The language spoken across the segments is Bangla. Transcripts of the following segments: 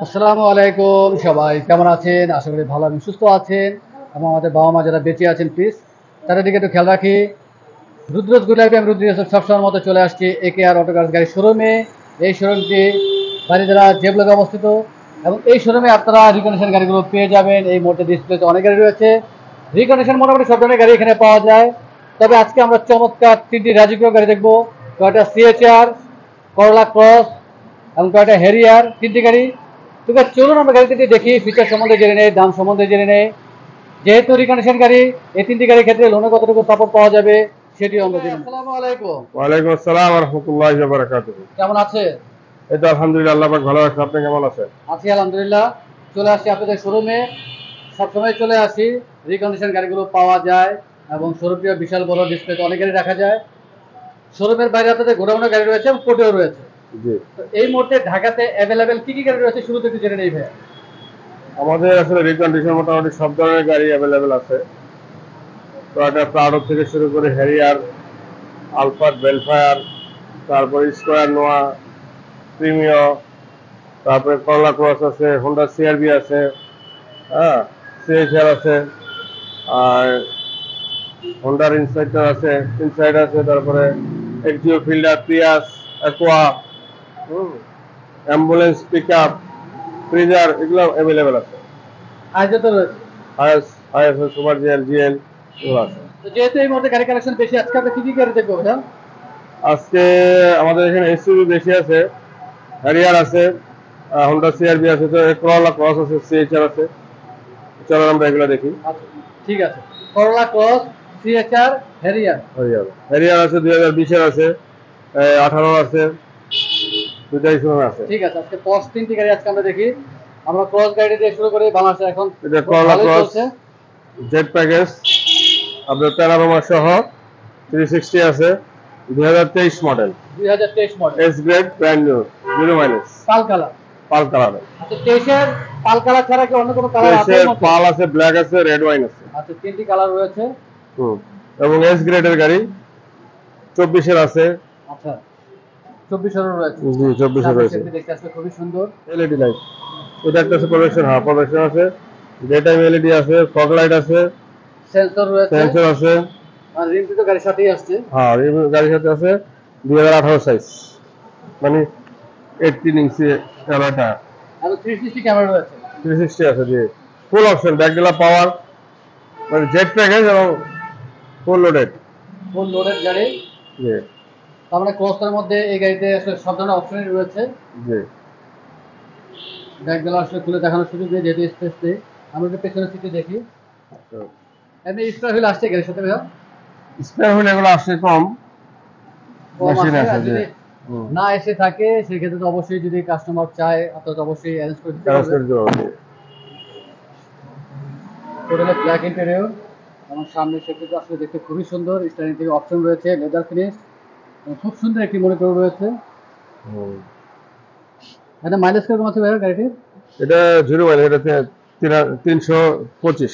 আসসালামু আলাইকুম, সবাই কেমন আছেন? আশা করি ভালো এবং সুস্থ আছেন এবং আমাদের বাবা মা যারা বেঁচে আছেন প্লিজ তাদের দিকে একটু খেয়াল রাখি। রুদ্রজ গুলাবি আমি রুদ্র সবসময়ের মতো চলে আসছি একে আর অটো গাড়ি শোরুমে। এই শোরুমটি বাড়িধারা জে ব্লকে অবস্থিত এবং এই শোরুমে আপনারা রিকন্ডিশন গাড়িগুলো পেয়ে যাবেন। এই মুহূর্তে ডিসপ্লেতে অনেক গাড়ি রয়েছে, রিকন্ডিশন মোটামুটি সব ধরনের গাড়ি এখানে পাওয়া যায়। তবে আজকে আমরা চমৎকার তিনটি রাজকীয় গাড়ি দেখবো, কয়েকটা সিএচআর, করলা ক্রস এবং কয়েকটা হ্যারিয়ার, তিনটি গাড়ি। তবে চলুন আমরা গাড়ি তিনটি দেখি, ফিচার সম্বন্ধে জেনে নেই, দাম সম্বন্ধে জেনে নেই। যেহেতু রিকন্ডিশন গাড়ি, এই তিনটি গাড়ির ক্ষেত্রে লোনে কতটুকু সাপোর্ট পাওয়া যাবে সেটিও আমরা জেনে নেব। আসসালামু আলাইকুম। ওয়ালাইকুম আসসালাম ওয়া রাহমাতুল্লাহি ওয়া বারাকাতুহু। কেমন আছে? এই তো আলহামদুলিল্লাহ, আল্লাহ পাক ভালো রাখছে। আপনি কেমন আছেন? আছি আলহামদুলিল্লাহ। চলে আসছি আপনাদের শোরুমে, সবসময় চলে আসি। রিকন্ডিশন গাড়িগুলো পাওয়া যায় এবং শোরুমটিও বিশাল বড়, ডিসপ্লেতে অনেক গাড়ি রাখা যায়। শোরুমের বাইরে আপনাদের গোডাউনে গাড়ি রয়েছে এবং কোটেও রয়েছে। জি, তো এই মুহূর্তে ঢাকাতে অ্যাভেলেবেল কি কি গাড়ি রয়েছে শুরুতে একটু জেনে নেই ভাই। আমাদের আসলে রিকন্ডিশন মোটামুটি সব ধরনের গাড়ি অ্যাভেলেবেল আছে। টয়োটা প্রাডো থেকে শুরু করে হ্যারিয়ার, আলফার্ড, ভেলফায়ার, তারপরে স্কোয়ার নোয়া, প্রিমিও, তারপরে করলা ক্রস আছে, হোন্ডা সিআরবি আছে, হ্যাঁ, সিএইচআর আছে, আর হোন্ডার ইনসাইড আছে, তারপরে Axio fielder, Prius, aqua, ambulance, pickup, freezer, এগুলো অ্যাভেলেবেল আছে। আজকে তো রয়েছে। Is is super GL GL এগুলো আছে। তো যেহেতু এই মুহূর্তে গাড়ি কালেকশন বেশি, আজকে আমরা কি কি গাড়ি দেখবো ভাইয়া? আজকে আমাদের এখানে এসইউভি বেশি আছে, হ্যারিয়ার আছে, হোন্ডা সিআরবি আছে, তো করলা ক্রস আছে, সিএইচআর আছে। চলো আমরা এগুলো দেখি। আচ্ছা, ঠিক আছে। করলা ক্রস, সিএচআর, হ্যারিয়ার। হ্যারিয়ার হ্যারিয়ার আছে, 2020-এর আছে, 18 আছে, দুটাই সময় আছে। ঠিক আছে, আজকে ক্রস তিনটি গাড়ি আজকে আমরা দেখি। আমরা ক্রস গাড়ি দিয়ে শুরু করি। বাংলাদেশে এখন এটা খুব করলা ভালোই ক্রস চলছে। জেড প্যাকেজ, আপনার প্যানারোমা সহ 360 আছে, 2023 model, 2023 model, S grade, brand new, 0 mileage, pearl colour. Pearl colour. আচ্ছা, 23-এর পাল কালার ছাড়া কি অন্য কোনো কালার আছে এর মধ্যে? পাল আছে, ব্ল্যাক আছে, রেড ওয়াইন আছে। আচ্ছা, তিনটি কালার রয়েছে। হুম। এবং এস গ্রেডের গাড়ি 24-এর আছে। আচ্ছা, 24-এরও রয়েছে। জি, 24-এর রয়েছে। সেটি দেখতে আসলে খুবই সুন্দর। এলইডি লাইট, এটা একটা আছে প্রজেকশন, হ্যাঁ প্রজেকশন আছে, ডে টাইম এলইডি আছে, ফগ লাইট আছে, সেন্সর রয়েছে। সেন্সর আছে। আর রিমটি তো গাড়ির সাথেই আসছে। হ্যাঁ, এই গাড়ির সাথে আছে 2018 সাইজ, মানে 18 ইঞ্চি ক্যামেরাটা, আর 360 ক্যামেরা রয়েছে। 360 আছে। জি, ফুল অপশন, ব্যাকডেলা পাওয়ার, মানে জেট প্যাকেজ এবং ফুল লোডেড। ফুল লোডেড গাড়ি। জি তার মানে ক্রসের মধ্যে এই গাড়িতে আসলে সব ধরনের অপশনই রয়েছে। জি। ব্যাগগুলো আসলে খুলে দেখানোর সুযোগ নেই যেহেতু স্পেস নেই। আমরা একটু পেছনের সিটে দেখি। এমনি স্টার হুইল আসছে গাড়ির সাথে ভাইয়া? স্পেয়ার হুইল এগুলো আসছে কম, কম মেশিন আসে। আছে। আর জি, যদি না এসে থাকে সেক্ষেত্রে তো অবশ্যই, যদি কাস্টমার চায় আপনারা তো অবশ্যই অ্যারেঞ্জ করে দিতে ট্রান্সফার পারবেন। দিতে হবে। টোটালি ব্ল্যাক ইন্টেরিয়র এবং সামনের সেটটি আসলে দেখতে খুবই সুন্দর। স্টারিং থেকে অপশন রয়েছে, লেদার ফিনিশ, খুব সুন্দর একটি মনিটর রয়েছে। এটা মাইলেজ কিরকম আছে ভাইয়া গাড়িটির? এটা 0 মাইল, এটা 325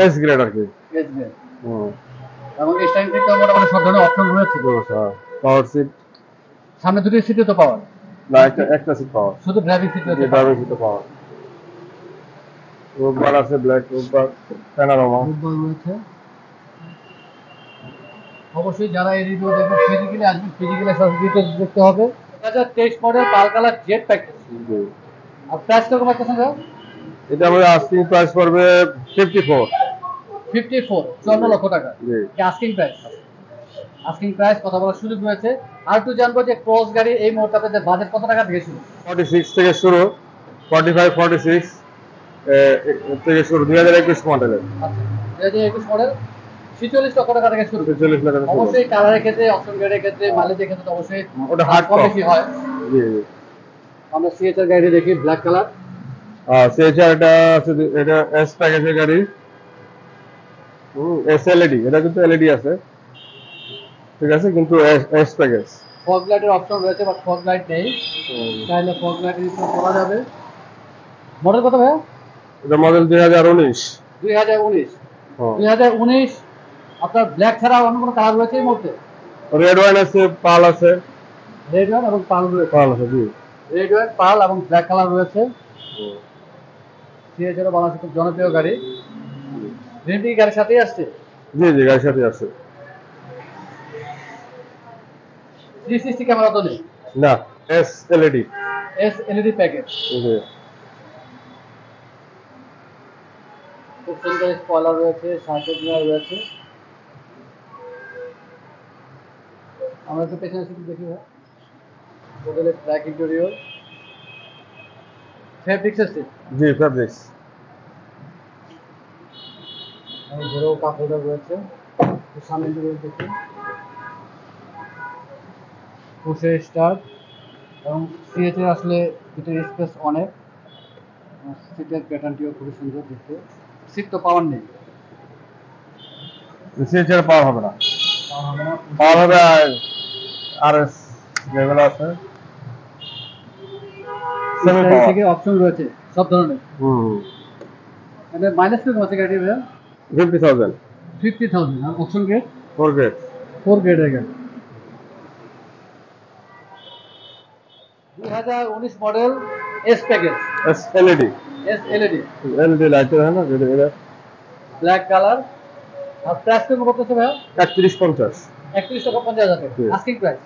এস গ্রেড আর কি। S grade. এবং স্টারিং থেকে মোটামুটি সব ধরনের অপশন রয়েছে। পাওয়ার সিট, সামনে দুটি সিটে তো পাওয়ার, না একটা একটা সিট পাওয়ার, শুধু ড্রাইভিং সিট রয়েছে। ড্রাইভিং সিট পাওয়ার। রোববার আছে, ব্ল্যাক রোববার, প্যানারোমা রয়েছে। অবশ্যই যারা এই রিভিউ দেখবেন ফিজিক্যালি আসবেন, ফিজিক্যালি সব ডিটেলস দেখতে হবে। 2023 মডেল পাল কালার জেট প্যাকেজ। আর প্রাইস কিরকম আছে ভাইয়া? এটা আমাদের আস্কিং প্রাইস পড়বে 54। 54, 54 লক্ষ টাকা। জি, আস্কিং প্রাইস। আস্কিং প্রাইস, কথা বলার সুযোগ রয়েছে। আর একটু জানবো যে ক্রস গাড়ি এই মুহূর্তে আপনাদের বাজেট কত টাকা থেকে শুরু? 46 থেকে শুরু, 45 46 থেকে শুরু, 2021 মডেলের। আচ্ছা, 2021 মডেল 46 লক্ষ টাকা থেকে শুরু। 46 লাখ টাকা শুরু। অবশ্যই কালারের ক্ষেত্রে, অপশন গ্রেডের ক্ষেত্রে, মাইলেজের ক্ষেত্রে তো অবশ্যই ওটা হার্ড কম টপ। বেশি হয়। জি জি। আমরা সিএচআর গাড়ি দেখি, ব্ল্যাক কালার। সিএচআর এটা আছে, এটা এস প্যাকেজের গাড়ি। এস এলইডি, এটা কিন্তু এলইডি আছে, ঠিক আছে, কিন্তু এস প্যাকেজ। ফগ লাইটের অপশন রয়েছে, বাট ফগ লাইট নেই। চাইলে ফগ লাইট ইউজ করা যাবে। মডেল কত ভাইয়া? এটা মডেল 2019। 2019। 2019 আপনার ব্ল্যাক ছাড়া অন্য কোনো কালার রয়েছে এই মুহূর্তে? রেড ওয়াইন আছে, পাল আছে। রেড ওয়ান এবং পার্ল রয়েছে। পাল আছে, জি। রেড ওয়ান, পার্ল এবং ব্ল্যাক কালার রয়েছে। সিএচআর বাংলাদেশের খুব জনপ্রিয় গাড়ি। রিমটি গাড়ির সাথেই আসছে। জি জি, গাড়ির সাথে আছে। 360 ক্যামেরা তো নেই? না, S LED. S LED package. জি। খুব সুন্দর স্পয়লার রয়েছে, সাইকেল মিরর রয়েছে। আমরা একটু পেছনে সিট দেখি ভাই। টোটালি ব্ল্যাক ইন্টেরিয়র, ফেব্রিক্স আছে। জি, ফেব্রিক্স। ঘরেও কাপ হোল্ডার রয়েছে। সামনে ইন্টেরিয়র দেখি, পুশে স্টার্ট এবং সিএচআর আসলে ভিতরে স্পেস অনেক। সিটের প্যাটার্নটিও খুবই সুন্দর দেখতে। সিট তো পাওয়ার নেই, সিএচআর পাওয়ার হবে না, পাওয়ার হবে আরএস যেগুলো আছে সেমি স্টাইল পাওয়ার। থেকে অপশন রয়েছে সব ধরনের। মানে মাইনাস কিরকম আছে গাড়ি ভাইয়া? 50,000। 50,000। আর অপশন গ্রেড? 4 গ্রেড। 4 গ্রেডের গাড়ি। 2019 model S package. S LED. S LED LED light है ना, जो ব্ল্যাক কালার। আর প্রাইস কত করতেছে ভাইয়া? 3150। 31,50,000 টাকা আস্কিং প্রাইস।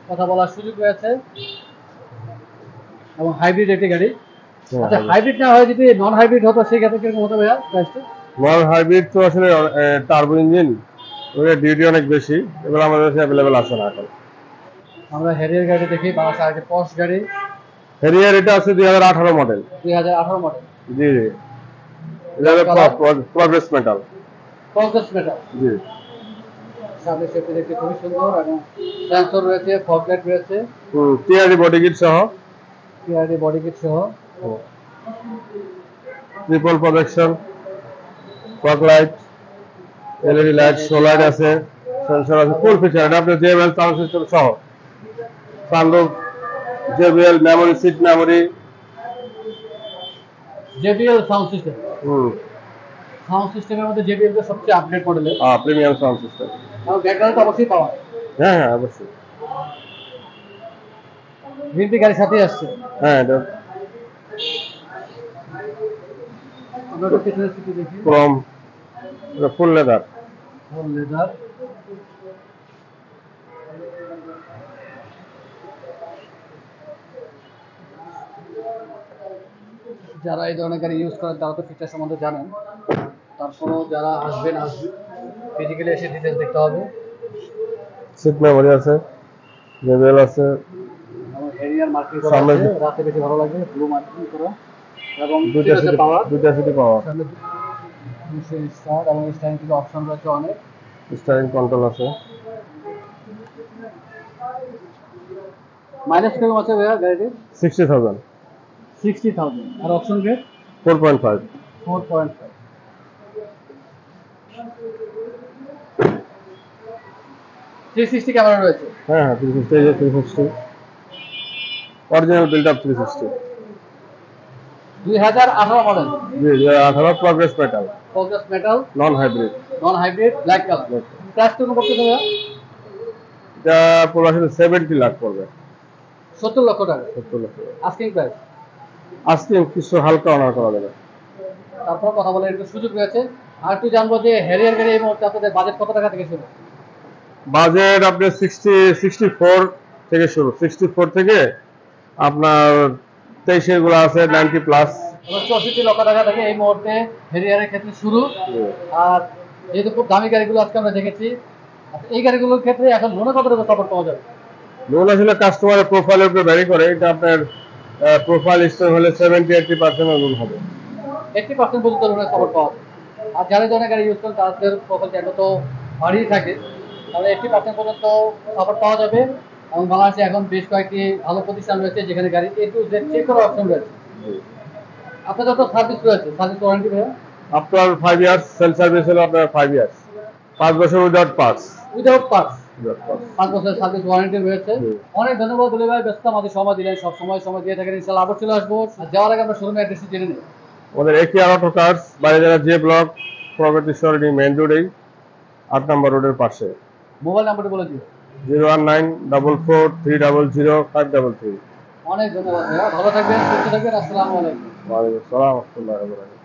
কথা বলার সুযোগ রয়েছে এবং হাইব্রিড একটি গাড়ি। আচ্ছা, হাইব্রিড না হয় যদি নন হাইব্রিড হতো সেই ক্ষেত্রে কিরকম হতো ভাইয়া প্রাইসটা? নন হাইব্রিড তো আসলে টার্বো ইঞ্জিন, ওর ডিউটি অনেক বেশি, এগুলো আমাদের কাছে अवेलेबल আছে না এখন। আমরা হ্যারিয়ার গাড়ি দেখি, বাংলাদেশের আরেকটি পশ গাড়ি। হ্যারিয়ার এটা আছে 2018 মডেল। 2018 মডেল। জি জি, এটা প্রগ্রেস মেটাল। Progress metal. জি। সামনে সেফটি দেখতে খুবই সুন্দর এবং সেন্সর রয়েছে, ফগ লাইট রয়েছে। টিআরডি বডি কিট সহ। টিআরডি বডি কিট সহ। Triple projection, fog light, LED light, show light আছে, সেন্সর আছে, ফুল ফিচার। এটা আপনার জেবিএল সাউন্ড সিস্টেম সহ, sunroof, JBL memory, seat memory, JBL sound system. Sound সিস্টেমের মধ্যে জেবিএল এর সবচেয়ে আপডেট মডেলের। Premium sound system. আর ব্যাকগ্রাউন্ড অবশ্যই পাওয়া। হ্যাঁ হ্যাঁ, অবশ্যই। ভিন্টি গাড়ির সাথেই আসছে। হ্যাঁ, এটা আমরা একটু পেছনের সিটে দেখি। ক্রোম, এটা ফুল লেদার। Full leather. যারা এই ধরনের গাড়ি ইউজ করেন তারা তো ফিচার সম্বন্ধে জানেন, তারপরেও যারা আসবেন ফিজিক্যালি এসে ডিটেলস দেখতে হবে। সিট মেমোরি আছে, জেবিএল আছে, এবং এরিয়ার মার্কিং করা আছে, রাতে বেশি ভালো লাগে ব্লু মার্কিং করা। এবং দুইটা সিটি পাওয়ার। স্টার্ট এবং স্টারিং থেকে অপশন রয়েছে অনেক। স্টিয়ারিং কন্ট্রোল আছে। মাইলেজ কিরকম আছে ভাইয়া গাড়িটির? 60,000। 60,000। আর অপশন গ্রেড? 4.5। 4.5। 360 ক্যামেরা রয়েছে। হ্যাঁ হ্যাঁ, 360 অরিজিনাল বিল্ড আপ 360। 2018 মডেল। জি, 2018 progress metal. Progress metal, non hybrid. Non hybrid, black colour. Price কত করতে ভাইয়া? এটা পুরো আসলে 70 লাখ পড়বে। 70 লক্ষ টাকা। 70 লাখ। Asking price. আজকে কিছু হালকা অনার করা যাবে। তারপর কথা বলার একটু সুযোগ রয়েছে। আর একটু জানবো যে হ্যারিয়ার গাড়ি এই মুহূর্তে আপনাদের বাজেট কত টাকা থেকে শুরু? বাজেট আপনার 64 থেকে শুরু। 64 থেকে আপনার 23 গুলো আছে 90 প্লাস। 64 লক্ষ টাকা থেকে এই মুহূর্তে হ্যারিয়ারের ক্ষেত্রে শুরু। আর যেহেতু খুব দামি গাড়িগুলো আজকে আমরা দেখেছি, এই গাড়িগুলোর ক্ষেত্রে এখন লোনে কত টাকা সাপোর্ট পাওয়া যাবে? লোন আসলে কাস্টমারের প্রোফাইলের উপরে ভ্যারি করে। এটা আপনার প্রোফাইল স্ট্রং হলে 70-80% লোন হবে। 80% পর্যন্ত লোনের সাপোর্ট পাওয়া যাবে। আর যারা ধরনের গাড়ি ইউজ করেন তাদের প্রোফাইলটা এত তো বাড়িয়ে থাকে, তাহলে 80% পর্যন্ত সাপোর্ট পাওয়া যাবে। এবং বাংলাদেশে এখন বেশ কয়েকটি ভালো প্রতিষ্ঠান রয়েছে যেখানে গাড়ি A to Z চেক করার অপশন রয়েছে। আপনাদের তো সার্ভিস রয়েছে, সার্ভিস ওয়ারেন্টি ভাইয়া? আপনার 5 ইয়ার্স, সেল সার্ভিস হলো আপনার 5 ইয়ার্স, 5 বছর উইদাউট পাস। উইদাউট পাস 5 বছরের সার্ভিস ওয়ারেন্টি রয়েছে। অনেক ধন্যবাদ দুলে ভাই, ব্যস্ত আমাদের সময় দিলেন, সব সময় দিয়ে থাকেন। ইনশাআল্লাহ আবার চলে আসবো। আর যাওয়ার আগে আমরা শোরুমের অ্যাড্রেসটি জেনে নিই। আমাদের একেআর অটো কার্স, বাইরেজারা জে ব্লক, প্রগতিশ্বরী মেইন রোডেই 8 নম্বর রোডের পাশে। মোবাইল নাম্বারটি বলে দিন। 01944300533। অনেক ধন্যবাদ ভাইয়া, ভালো থাকবেন, সুস্থ থাকবেন। আসসালামু আলাইকুম। ওয়ালাইকুম আসসালাম ওয়া রাহমাতুল্লাহি ওয়া বারাকাতুহু।